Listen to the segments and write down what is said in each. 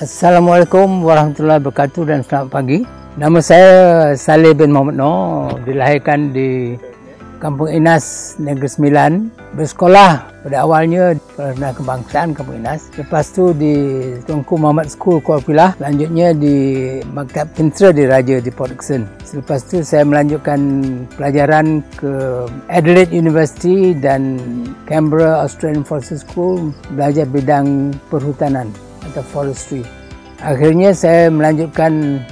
Assalamualaikum warahmatullahi wabarakatuh dan selamat pagi. Nama saya Saleh bin Muhammad Noor, dilahirkan di Kampung Inas, Negeri Sembilan. Bersekolah pada awalnya Perdana Kebangsaan Kampung Inas. Lepas tu di Tunku Muhammad School Kuala Pilah. Selanjutnya di Maktab Tentera Diraja di Port Dickson. Selepas tu saya melanjutkan pelajaran ke Adelaide University dan Canberra Australian Forces School, belajar bidang perhutanan atau forestry. Akhirnya saya melanjutkan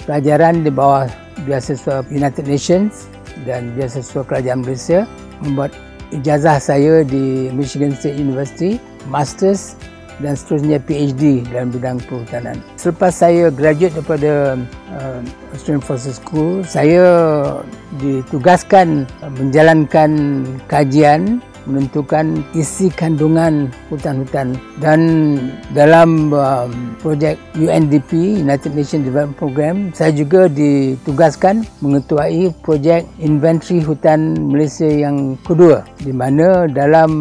pelajaran di bawah beasiswa United Nations dan beasiswa Kerajaan Malaysia, membuat ijazah saya di Michigan State University, Masters dan seterusnya PhD dalam bidang perhutanan. Selepas saya graduate daripada Australian Forces School, saya ditugaskan menjalankan kajian menentukan isi kandungan hutan-hutan, dan dalam projek UNDP, United Nations Development Program, saya juga ditugaskan mengetuai projek inventory hutan Malaysia yang kedua, di mana dalam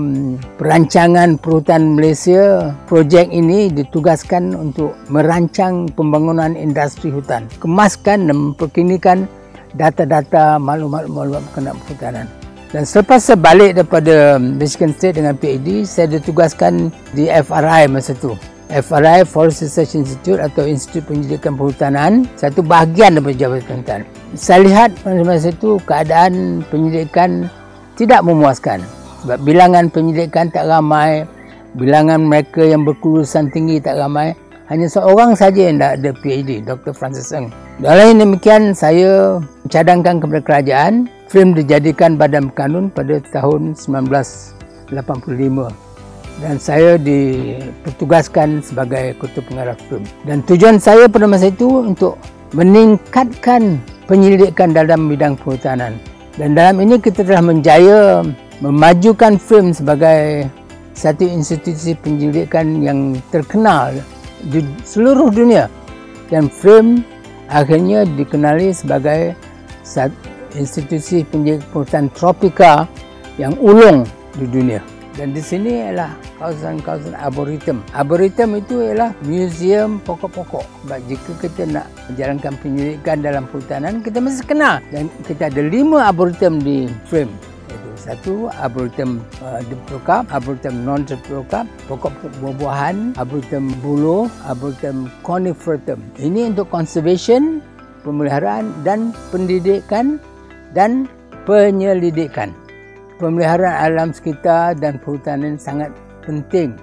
perancangan perhutanan Malaysia, projek ini ditugaskan untuk merancang pembangunan industri hutan, kemaskan dan memperkinikan data-data maklumat-maklumat berkenaan perhutanan. Dan selepas saya balik daripada Michigan State dengan PhD, saya ditugaskan di FRI masa itu. FRI, Forest Research Institute atau Institut Penyelidikan Perhutanan, satu bahagian daripada Jabatan Hutan. Saya lihat masa itu keadaan penyelidikan tidak memuaskan. Sebab bilangan penyelidikan tak ramai, bilangan mereka yang berkelulusan tinggi tak ramai. Hanya seorang saja yang ada PhD, Dr. Francis Ng. Dalam demikian, saya cadangkan kepada kerajaan. Film dijadikan badan berkanun pada tahun 1985 dan saya dipertugaskan sebagai ketua pengarah film. Dan tujuan saya pada masa itu untuk meningkatkan penyelidikan dalam bidang perhutanan. Dan dalam ini kita telah menjaya memajukan film sebagai satu institusi penyelidikan yang terkenal di seluruh dunia. Dan film akhirnya dikenali sebagai institusi penyelidikan perhutanan tropika yang ulung di dunia. Dan di sini ialah kawasan-kawasan arboretum. Arboretum itu ialah museum pokok-pokok. Sebab jika kita nak menjalankan penyelidikan dalam perhutanan, kita mesti kenal. Dan kita ada 5 arboretum di frame. Iaitu satu, arboretum diplokap, arboretum non-diplokap, pokok-pokok buah-buahan, arboretum buluh, arboretum coniferum. Ini untuk conservation, pemeliharaan dan pendidikan dan penyelidikan. Pemeliharaan alam sekitar dan perhutanan sangat penting.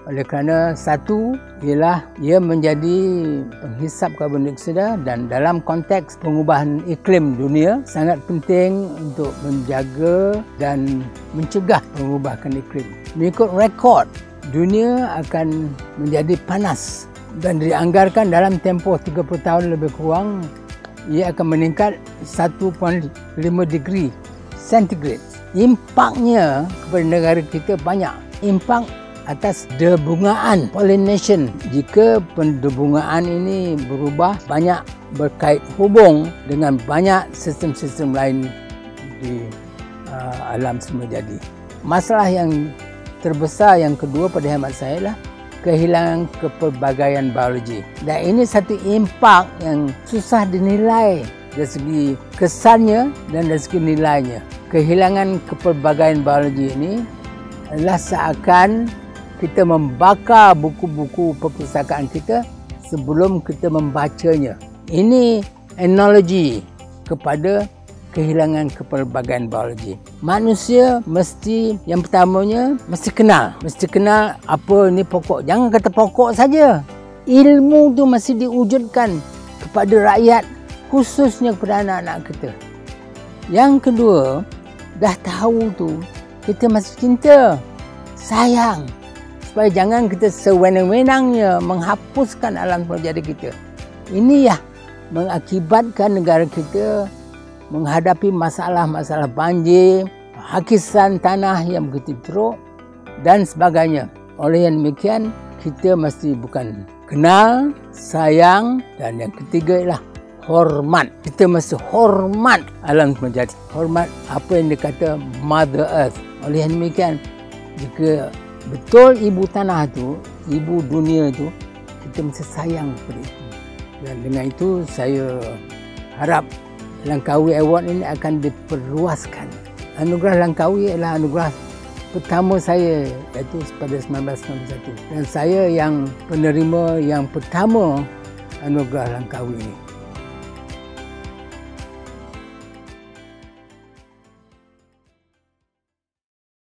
Oleh kerana satu ialah ia menjadi penghisap karbon dioksida, dan dalam konteks pengubahan iklim dunia sangat penting untuk menjaga dan mencegah pengubahan iklim. Mengikut rekod, dunia akan menjadi panas dan dianggarkan dalam tempoh 30 tahun lebih kurang ia akan meningkat 1.5 degree centigrade. Impaknya kepada negara kita banyak. Impak atas debungaan, pollination. Jika pendebungaan ini berubah, banyak berkait hubung dengan banyak sistem-sistem lain di alam semula jadi. Masalah yang terbesar yang kedua pada hemat saya adalah kehilangan kepelbagaian biologi. Dan ini satu impak yang susah dinilai dari segi kesannya dan dari segi nilainya. Kehilangan kepelbagaian biologi ini adalah seakan kita membakar buku-buku perpustakaan kita sebelum kita membacanya. Ini analogi kepada kehilangan kepelbagaian biologi. Manusia mesti, yang pertamanya, mesti kenal apa ini pokok. Jangan kata pokok saja. Ilmu tu mesti diwujudkan kepada rakyat, khususnya kepada anak-anak kita. Yang kedua, dah tahu tu, kita mesti cinta, sayang, supaya jangan kita sewenang-wenangnya menghapuskan alam semula jadi kita. Ini ya mengakibatkan negara kita menghadapi masalah-masalah banjir, hakisan tanah yang begitu teruk dan sebagainya. Oleh yang demikian, kita mesti bukan kenal, sayang, dan yang ketiga ialah hormat. Kita mesti hormat alam semula jadi. Hormat apa yang dikata Mother Earth. Oleh yang demikian, jika betul ibu tanah tu, ibu dunia tu, kita mesti sayang pada itu. Dan dengan itu saya harap Langkawi Award ini akan diperluaskan. Anugerah Langkawi adalah anugerah pertama saya, iaitu pada 1991. Dan saya yang penerima yang pertama anugerah Langkawi ini.